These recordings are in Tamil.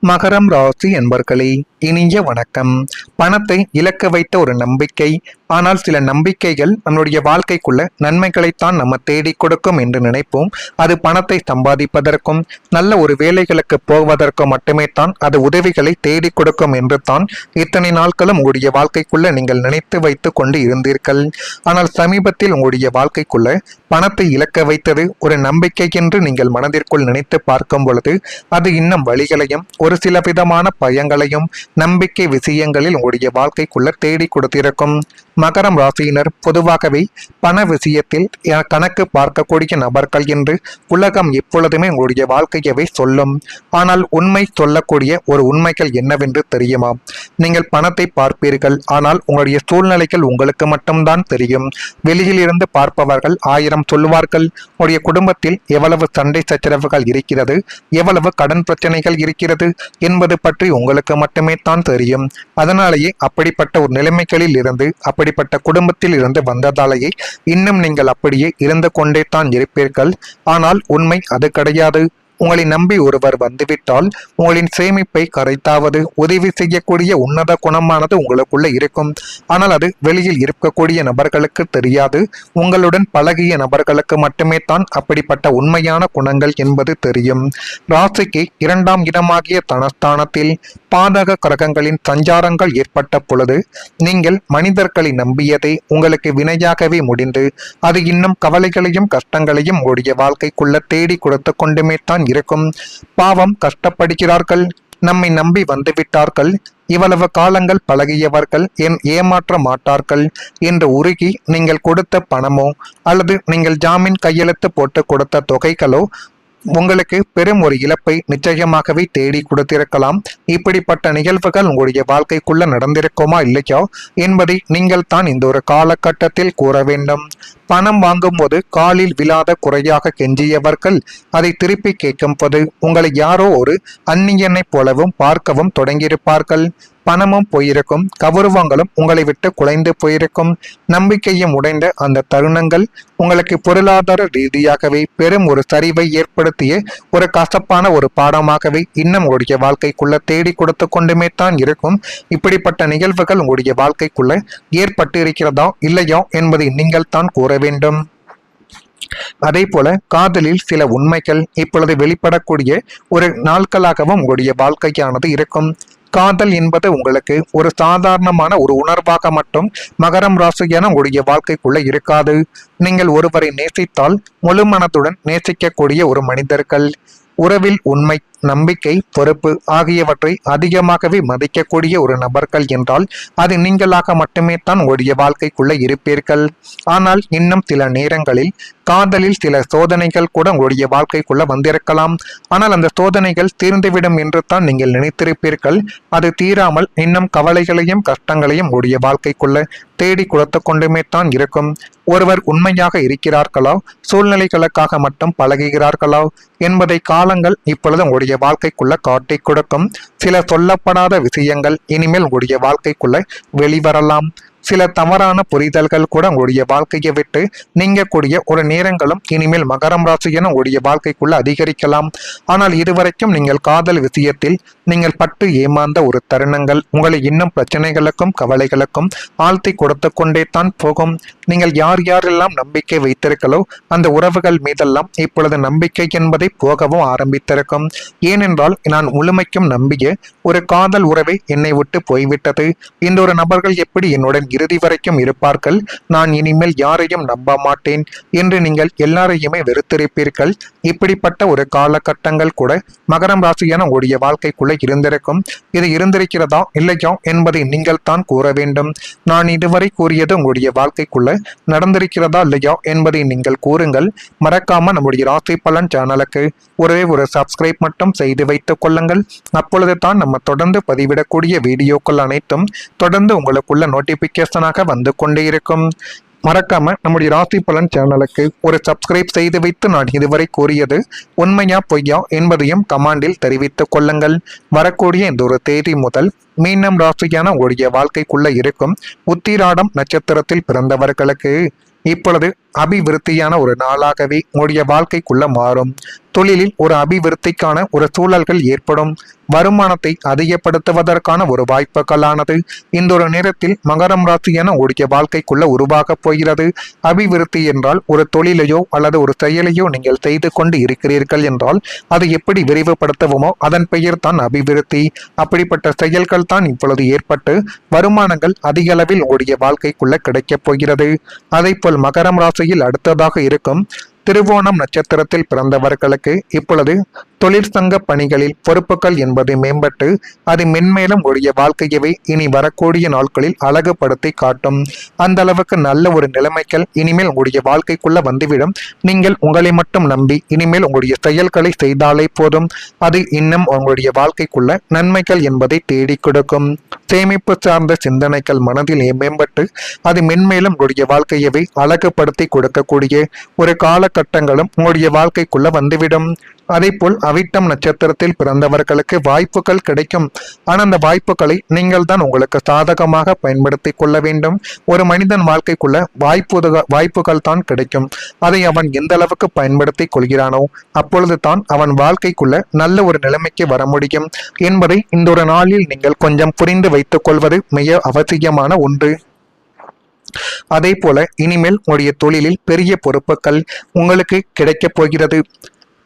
மகரம் ராசி என்பர்களே, இனிய வணக்கம். பணத்தை இழக்க வைத்த ஒரு நம்பிக்கை. ஆனால் சில நம்பிக்கைகள் நம்முடைய வாழ்க்கைக்குள்ள நன்மைகளைத்தான் நம்ம தேடி கொடுக்கும் என்று நினைப்போம். அது பணத்தை சம்பாதிப்பதற்கும் நல்ல ஒரு வேலைகளுக்கு போவதற்கும் மட்டுமே தான் அது உதவிகளை தேடி கொடுக்கும் என்று தான் இத்தனை நாட்களும் உங்களுடைய வாழ்க்கைக்குள்ள நீங்கள் நினைத்து வைத்து கொண்டு இருந்தீர்கள். ஆனால் சமீபத்தில் உங்களுடைய வாழ்க்கைக்குள்ள பணத்தை இழக்க வைத்தது ஒரு நம்பிக்கை என்று நீங்கள் மனதிற்குள் நினைத்து பார்க்கும் பொழுது அது இன்னும் வழிகளையும் ஒரு சில விதமான பயங்களையும் நம்பிக்கை விஷயங்களில் உங்களுடைய வாழ்க்கைக்குள்ள தேடி கொடுத்திருக்கும். மகரம் ராசியினர் பொதுவாகவே பண விஷயத்தில் கணக்கு பார்க்கக்கூடிய நபர்கள் என்று உலகம் எப்பொழுதுமே உங்களுடைய வாழ்க்கையவே சொல்லும். ஆனால் உண்மை சொல்லக்கூடிய ஒரு உண்மைகள் என்னவென்று தெரியுமா? நீங்கள் பணத்தை பார்ப்பீர்கள், ஆனால் உங்களுடைய சூழ்நிலைகள் உங்களுக்கு மட்டும்தான் தெரியும். வெளியில் இருந்து பார்ப்பவர்கள் ஆயிரம் சொல்லுவார்கள். உங்களுடைய குடும்பத்தில் எவ்வளவு சண்டை சச்சரவுகள் இருக்கிறது, எவ்வளவு கடன் பிரச்சனைகள் இருக்கிறது என்பது பற்றி உங்களுக்கு மட்டுமே தான் தெரியும். அதனாலேயே அப்படிப்பட்ட ஒரு நிலைமைகளில் இருந்து அப்படிப்பட்ட குடும்பத்தில் இருந்து வந்ததாலேயே இன்னும் நீங்கள் அப்படியே இருந்து கொண்டே தான் இருப்பீர்கள். ஆனால் உண்மை அது கிடையாது. உங்களை நம்பி ஒருவர் வந்துவிட்டால் உங்களின் சேமிப்பை கரைத்தாவது உதவி செய்யக்கூடிய உன்னத குணமானது உங்களுக்குள்ள இருக்கும். ஆனால் அது வெளியில் இருக்கக்கூடிய நபர்களுக்கு தெரியாது. உங்களுடன் பழகிய நபர்களுக்கு மட்டுமே தான் அப்படிப்பட்ட உண்மையான குணங்கள் என்பது தெரியும். ராசிக்கு 2ஆம் இடமாகிய தனஸ்தானத்தில் பாதக கிரகங்களின் சஞ்சாரங்கள் ஏற்பட்ட பொழுது நீங்கள் மனிதர்களை நம்பியதை உங்களுக்கு வினையாகவே முடிந்து அது இன்னும் கவலைகளையும் கஷ்டங்களையும் உங்களுடைய வாழ்க்கைக்குள்ள தேடி கொடுத்து கொண்டுமே தான் இருக்கும். பாவம், கஷ்டப்படுகிறார்கள், நம்மை நம்பி வந்துவிட்டார்கள், இவ்வளவு காலங்கள் பழகியவர்கள் ஏமாற்ற மாட்டார்கள் என்று உருகி நீங்கள் கொடுத்த பணமோ அல்லது நீங்கள் ஜாமீன் கையெழுத்து போட்டு கொடுத்த தொகைகளோ உங்களுக்கு பெரும் ஒரு இழப்பை நிச்சயமாகவே தேடி கொடுத்திருக்கலாம். இப்படிப்பட்ட நிகழ்வுகள் உங்களுடைய வாழ்க்கைக்குள்ள நடந்திருக்குமா இல்லையா என்பதை நீங்கள் தான் இந்த ஒரு காலகட்டத்தில் கூற வேண்டும். பணம் வாங்கும் போது காலில் விழாத குறையாக கெஞ்சியவர்கள் அதை திருப்பி கேட்கும் போது உங்களை யாரோ ஒரு அந்நியனை போலவும் பார்க்கவும் தொடங்கியிருப்பார்கள். பணமும் போயிருக்கும், கௌரவங்களும் உங்களை விட்டு குலைந்து போயிருக்கும். நம்பிக்கையும் உடைந்த அந்த தருணங்கள் உங்களுக்கு பொருளாதார ரீதியாகவே பெரும் ஒரு சரிவை ஏற்படுத்திய ஒரு கசப்பான ஒரு பாடமாகவே இன்னும் உங்களுடைய வாழ்க்கைக்குள்ள தேடி கொடுத்து கொண்டுமே தான் இருக்கும். இப்படிப்பட்ட நிகழ்வுகள் உங்களுடைய வாழ்க்கைக்குள்ள ஏற்பட்டு இருக்கிறதா இல்லையா என்பதை நீங்கள் தான் கூற வேண்டும். அதே போல காதலில் சில உண்மைகள் இப்பொழுது வெளிப்படக்கூடிய ஒரு நாட்களாகவும் உங்களுடைய வாழ்க்கையானது இருக்கும். காதல் என்பது உங்களுக்கு ஒரு சாதாரணமான ஒரு உணர்வாக மட்டும் மகரம் ராசியான உங்களுடைய வாழ்க்கைக்குள்ள இருக்காது. நீங்கள் ஒருவரை நேசித்தால் முழு மனத்துடன் நேசிக்கக்கூடிய ஒரு மனிதர்கள். உறவில் உண்மை, நம்பிக்கை, பொறுப்பு ஆகியவற்றை அதிகமாகவே மதிக்கக்கூடிய ஒரு நபர்கள் என்றால் அது நீங்களாக மட்டுமே தான் உங்களுடைய வாழ்க்கைக்குள்ள இருப்பீர்கள். ஆனால் இன்னும் சில நேரங்களில் காதலில் சில சோதனைகள் கூட உங்களுடைய வாழ்க்கைக்குள்ள வந்திருக்கலாம். ஆனால் அந்த சோதனைகள் தீர்ந்துவிடும் என்று தான் நீங்கள் நினைத்திருப்பீர்கள். அது தீராமல் இன்னும் கவலைகளையும் கஷ்டங்களையும் உங்களுடைய வாழ்க்கைக்குள்ள தேடி கொடுத்து கொண்டுமே தான் இருக்கும். ஒருவர் உண்மையாக இருக்கிறார்களா, சூழ்நிலைகளுக்காக மட்டும் பழகுகிறார்களா என்பதை காலங்கள் இப்பொழுது உங்களுடைய வாழ்க்கைக்குள்ள காட்டி கொடுக்கும். சில சொல்லப்படாத விஷயங்கள் இனிமேல் உங்களுடைய வாழ்க்கைக்குள்ள வெளிவரலாம். சில தவறான புரிதல்கள் கூட உங்களுடைய வாழ்க்கையை விட்டு நீங்கக்கூடிய ஒரு நேரங்களும் இனிமேல் மகரம் ராசியான உங்களுடைய வாழ்க்கைக்குள்ள அதிகரிக்கலாம். ஆனால் இதுவரைக்கும் நீங்கள் காதல் விஷயத்தில் நீங்கள் பட்டு ஏமாந்த ஒரு தருணங்கள் உங்களை இன்னும் பிரச்சனைகளுக்கும் கவலைகளுக்கும் ஆழ்த்தி கொடுத்து கொண்டே தான் போகும். நீங்கள் யார் யாரெல்லாம் நம்பிக்கை வைத்திருக்கலோ அந்த உறவுகள் மீதெல்லாம் இப்பொழுது நம்பிக்கை என்பதை போகவும் ஆரம்பித்திருக்கும். ஏனென்றால் நான் முழுமைக்கும் நம்பிய ஒரு காதல் உறவை என்னை விட்டு போய்விட்டது. இந்த ஒரு நபர்கள் எப்படி என்னுடன் இறுதி வரைக்கும் இருப்பார்கள், நான் இனிமேல் யாரையும் நம்ப மாட்டேன் என்று நீங்கள் எல்லாரையுமே வெறுத்திருப்பீர்கள். இப்படிப்பட்ட ஒரு காலகட்டங்கள் கூட மகரம் ராசியான உங்களுடைய வாழ்க்கைக்குள்ள இருந்திருக்கும். இது இருந்திருக்கிறதா இல்லையா என்பதை நீங்கள் தான் கூற வேண்டும். நான் இதுவரை கூறியது உங்களுடைய வாழ்க்கைக்குள்ள நடந்திருக்கிறதா இல்லையா என்பதை நீங்கள் கூறுங்கள். மறக்காம நம்முடைய ராசி பலன் சேனலுக்கு ஒரே ஒரு சப்ஸ்கிரைப் மட்டும் செய்து வைத்துக் கொள்ளுங்கள். அப்பொழுது தான் நம்ம தொடர்ந்து பதிவிடக்கூடிய வீடியோக்கள் அனைத்தும் தொடர்ந்து உங்களுக்குள்ள நோட்டிபிகேஷனாக வந்து கொண்டே இருக்கும். மறக்காம நம்முடைய ராசி பலன் சேனலுக்கு ஒரு சப்ஸ்கிரைப் செய்து வைத்து நான் இதுவரை கூறியது உண்மையா பொய்யா என்பதையும் கமாண்டில் தெரிவித்துக் கொள்ளுங்கள். வரக்கூடிய இந்த ஒரு தேதி முதல் மீனம் ராசியான உங்களுடைய வாழ்க்கைக்குள்ள இருக்கும் உத்திராடம் நட்சத்திரத்தில் பிறந்தவர்களுக்கு இப்பொழுது அபிவிருத்தியான ஒரு நாளாகவே உங்களுடைய வாழ்க்கைக்குள்ள மாறும். தொழிலில் ஒரு அபிவிருத்திக்கான ஒரு சூழல்கள் ஏற்படும். வருமானத்தை அதிகப்படுத்துவதற்கான ஒரு வாய்ப்புகளானது இந்த ஒரு நேரத்தில் மகரம் ராசியான உடைய வாழ்க்கைக்குள்ள உருவாக போகிறது. அபிவிருத்தி என்றால் ஒரு தொழிலையோ அல்லது ஒரு செயலையோ நீங்கள் செய்து கொண்டு இருக்கிறீர்கள் என்றால் அதை எப்படி விரிவுபடுத்துவோமோ அதன் பெயர் தான் அபிவிருத்தி. அப்படிப்பட்ட செயல்கள் தான் இப்பொழுது ஏற்பட்டு வருமானங்கள் அதிக அளவில் உடைய வாழ்க்கைக்குள்ள கிடைக்கப் போகிறது. அதை போல் மகரம் ராசியில் அடுத்ததாக இருக்கும் திருவோணம் நட்சத்திரத்தில் பிறந்தவர்களுக்கு இப்பொழுது தொழிற்சங்க பணிகளில் பொறுப்புகள் என்பது மேம்பட்டு அது மென்மேலும் உடைய வாழ்க்கையவே இனி வரக்கூடிய நாட்களில் அழகுபடுத்தி காட்டும். அந்த அளவுக்கு நல்ல ஒரு நிலைமைகள் இனிமேல் உங்களுடைய வாழ்க்கைக்குள்ள வந்துவிடும். நீங்கள் உங்களை மட்டும் நம்பி இனிமேல் உங்களுடைய செயல்களை செய்தாலே போதும். அது இன்னும் உங்களுடைய வாழ்க்கைக்குள்ள நன்மைகள் என்பதை தேடி கொடுக்கும். சேமிப்பு சார்ந்த சிந்தனைகள் மனதில் மேம்பட்டு அது மென்மேலும் உங்களுடைய வாழ்க்கையவே அழகுபடுத்தி கொடுக்கக்கூடிய ஒரு காலகட்டங்களும் உங்களுடைய வாழ்க்கைக்குள்ள வந்துவிடும். அதே போல் அவிட்டம் நட்சத்திரத்தில் பிறந்தவர்களுக்கு வாய்ப்புகள் கிடைக்கும். ஆனால் அந்த வாய்ப்புகளை நீங்கள் தான் உங்களுக்கு சாதகமாக பயன்படுத்தி கொள்ள வேண்டும். ஒரு மனிதன் வாழ்க்கைக்குள்ள வாய்ப்புகள் தான் கிடைக்கும். அதை அவன் எந்த அளவுக்கு பயன்படுத்தி கொள்கிறானோ அப்பொழுது தான் அவன் வாழ்க்கைக்குள்ள நல்ல ஒரு நிலைமைக்கு வர முடியும் என்பதை இந்த ஒரு நாளில் நீங்கள் கொஞ்சம் புரிந்து வைத்துக் கொள்வது மிக அவசியமான ஒன்று. அதே போல இனிமேல் உங்களுடைய தொழிலில் பெரிய பொறுப்புகள் உங்களுக்கு கிடைக்கப் போகிறது.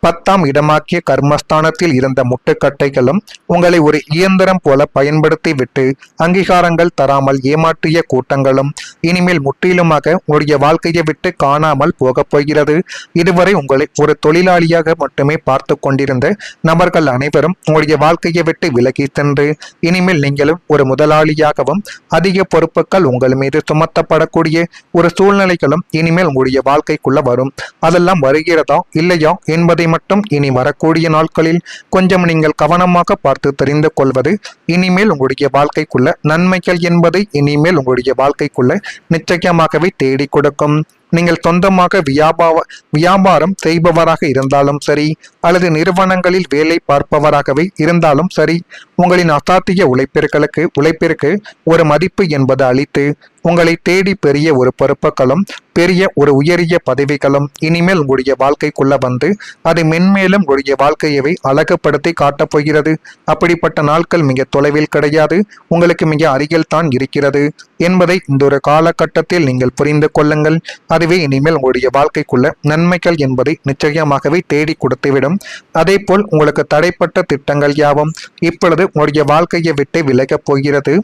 10ஆம் இடமாக்கிய கர்மஸ்தானத்தில் இருந்த முட்டுக்கட்டைகளும் உங்களை ஒரு இயந்திரம் போல பயன்படுத்தி விட்டு அங்கீகாரங்கள் தராமல் ஏமாற்றிய கூட்டங்களும் இனிமேல் முற்றிலுமாக உங்களுடைய வாழ்க்கையை விட்டு காணாமல் போகப் போகிறது. இதுவரை உங்களை ஒரு தொழிலாளியாக மட்டுமே பார்த்து கொண்டிருந்த நபர்கள் அனைவரும் உங்களுடைய வாழ்க்கையை விட்டு விலகி சென்று இனிமேல் நீங்களும் ஒரு முதலாளியாகவும் அதிக பொறுப்புகள் உங்கள் மீது சுமத்தப்படக்கூடிய ஒரு சூழ்நிலைகளும் இனிமேல் உங்களுடைய வாழ்க்கைக்குள்ள வரும். அதெல்லாம் வருகிறதா இல்லையா என்பதை மட்டும் இனி வரக்கூடிய நாட்களில் கொஞ்சம் நீங்கள் கவனமாக பார்த்து தெரிந்து கொள்வது இனிமேல் உங்களுடைய வாழ்க்கைக்குள்ள நன்மைகள் என்பதை இனிமேல் உங்களுடைய வாழ்க்கைக்குள்ள நிச்சயமாகவே தேடி கொடுக்கும். நீங்கள் சொந்தமாக வியாபாரம் செய்பவராக இருந்தாலும் சரி அல்லது நிறுவனங்களில் வேலை பார்ப்பவராகவே இருந்தாலும் சரி உங்களின் அசாத்திய உழைப்பிற்கு ஒரு மதிப்பு என்பது அளித்து உங்களை தேடி பெரிய ஒரு பொறுப்புகளும் பெரிய ஒரு உயரிய பதவிகளும் இனிமேல் உங்களுடைய வாழ்க்கைக்குள்ள வந்து அது மென்மேலும் உங்களுடைய வாழ்க்கையவை அழகுபடுத்தி காட்டப் போகிறது. அப்படிப்பட்ட நாட்கள் மிக தொலைவில் கிடையாது, உங்களுக்கு மிக அருகில் தான் இருக்கிறது என்பதை இந்த ஒரு காலகட்டத்தில் நீங்கள் புரிந்து கொள்ளுங்கள். அதுவே இனிமேல் உங்களுடைய வாழ்க்கைக்குள்ள நன்மைகள் என்பதை நிச்சயமாகவே தேடி கொடுத்துவிடும். அதே போல் உங்களுக்கு தடைப்பட்ட திட்டங்கள் யாவும் இப்பொழுது உங்களுடைய வாழ்க்கையை விட்டு விலகப் போகிறது.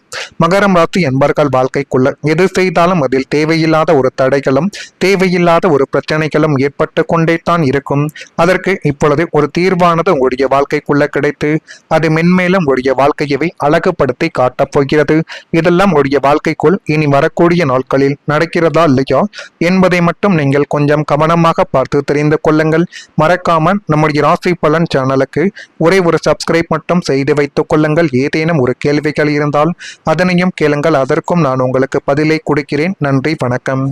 மகரம் ராசி என்பர்கள் வாழ்க்கைக்குள்ள எது செய்தாலும் அதில் தேவையில்லாத ஒரு தடைகளும் தேவையில்லாத ஒரு பிரச்சனைகளும் ஏற்பட்டு கொண்டே தான் இருக்கும். அதற்கு இப்பொழுது ஒரு தீர்வானது உங்களுடைய வாழ்க்கைக்குள்ள கிடைத்து அது மென்மேலும் உங்களுடைய வாழ்க்கையவை அழகுபடுத்தி காட்டப் போகிறது. இதெல்லாம் உங்களுடைய வாழ்க்கைக்குள் இனி வரக்கூடிய நாட்களில் நடக்கிறதா இல்லையா என்பதை மட்டும் நீங்கள் கொஞ்சம் கவனமாக பார்த்து தெரிந்து கொள்ளுங்கள். மறக்காமல் நம்முடைய ராசி பலன் சேனலுக்கு ஒரே ஒரு சப்ஸ்கிரைப் மட்டும் செய்து வைத்துக் கொள்ளுங்கள். ஏதேனும் ஒரு கேள்விகள் இருந்தால் அதனையும் கேளுங்கள், அதற்கும் நான் உங்களுக்கு பதிலை கொடுக்கிறேன். நன்றி, வணக்கம்.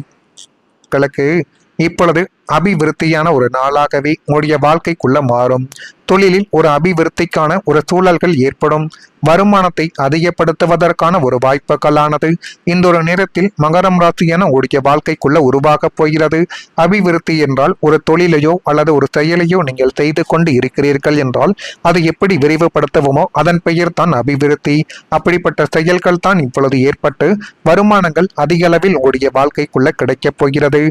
இப்பொழுது அபிவிருத்தியான ஒரு நாளாகவே உங்களுடைய வாழ்க்கைக்குள்ள மாறும். தொழிலில் ஒரு அபிவிருத்திக்கான ஒரு சூழல்கள் ஏற்படும். வருமானத்தை அதிகப்படுத்துவதற்கான ஒரு வாய்ப்புகளானது இந்த ஒரு நேரத்தில் மகரம் ராசியான உடைய வாழ்க்கைக்குள்ள உருவாக போகிறது. அபிவிருத்தி என்றால் ஒரு தொழிலையோ அல்லது ஒரு செயலையோ நீங்கள் செய்து கொண்டு இருக்கிறீர்கள் என்றால் அதை எப்படி விரிவுபடுத்துவோமோ அதன் பெயர் தான் அபிவிருத்தி. அப்படிப்பட்ட செயல்கள் தான் இப்பொழுது ஏற்பட்டு வருமானங்கள் அதிக அளவில் உடைய வாழ்க்கைக்குள்ள கிடைக்கப் போகிறது.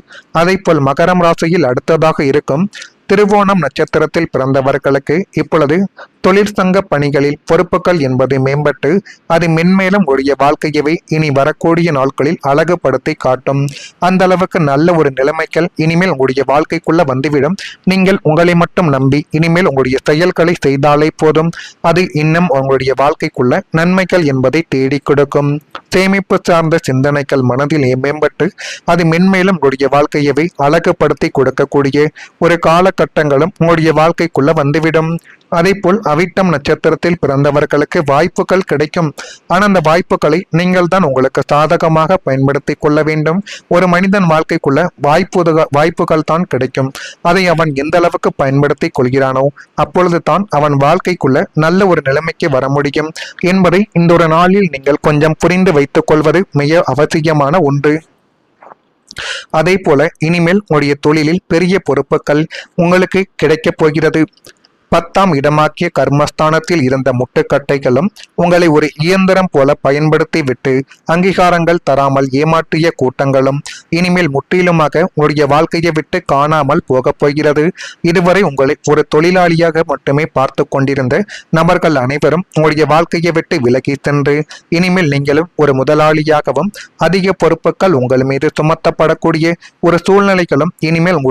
அதை போல் மகரம் ராசியில் அடுத்ததாக இருக்கும் திருவோணம் நட்சத்திரத்தில் பிறந்தவர்களுக்கு இப்பொழுது தொழிற்சங்க பணிகளில் பொறுப்புகள் என்பது மேம்பட்டு அது மென்மேலும் உடைய வாழ்க்கையவே இனி வரக்கூடிய நாட்களில் அழகுபடுத்தி காட்டும். அந்த அளவுக்கு நல்ல ஒரு நிலைமைகள் இனிமேல் உங்களுடைய வாழ்க்கைக்குள்ள வந்துவிடும். நீங்கள் உங்களை மட்டும் நம்பி இனிமேல் உங்களுடைய செயல்களை செய்தாலே போதும். அது இன்னும் உங்களுடைய வாழ்க்கைக்குள்ள நன்மைகள் என்பதை தேடி கொடுக்கும். சேமிப்பு சார்ந்த சிந்தனைகள் மனதில் மேம்பட்டு அது மென்மேலும் உங்களுடைய வாழ்க்கையவை அழகுபடுத்தி கொடுக்கக்கூடிய ஒரு காலகட்டங்களும் உங்களுடைய வாழ்க்கைக்குள்ள வந்துவிடும். அதே போல் அவிட்டம் நட்சத்திரத்தில் பிறந்தவர்களுக்கு வாய்ப்புகள் கிடைக்கும். ஆனால் அந்த வாய்ப்புகளை நீங்கள் தான் உங்களுக்கு சாதகமாக பயன்படுத்தி கொள்ள வேண்டும். ஒரு மனிதன் வாழ்க்கைக்குள்ள வாய்ப்புகள் தான் கிடைக்கும். அதை அவன் எந்த அளவுக்கு பயன்படுத்தி கொள்கிறானோ அப்பொழுது தான் அவன் வாழ்க்கைக்குள்ள நல்ல ஒரு நிலைமைக்கு வர முடியும் என்பதை இந்த ஒரு நாளில் நீங்கள் கொஞ்சம் புரிந்து வைத்துக் கொள்வது மிக அவசியமான ஒன்று. அதே போல இனிமேல் உங்களுடைய தொழிலில் பெரிய பொறுப்புகள் உங்களுக்கு கிடைக்கப் போகிறது. 10ஆம் இடமாக்கிய கர்மஸ்தானத்தில் இருந்த முட்டுக்கட்டைகளும் உங்களை ஒரு இயந்திரம் போல பயன்படுத்தி விட்டு அங்கீகாரங்கள் தராமல் ஏமாற்றிய கூட்டங்களும் இனிமேல் முற்றிலுமாக உங்களுடைய வாழ்க்கையை விட்டு காணாமல் போகப் போகிறது. இதுவரை உங்களை ஒரு தொழிலாளியாக மட்டுமே பார்த்து கொண்டிருந்த நபர்கள் அனைவரும் உங்களுடைய வாழ்க்கையை விட்டு விலகி சென்று இனிமேல் நீங்களும் ஒரு முதலாளியாகவும் அதிக பொறுப்புகள் உங்கள் மீது சுமத்தப்படக்கூடிய ஒரு சூழ்நிலைகளும் இனிமேல் உங்களுடைய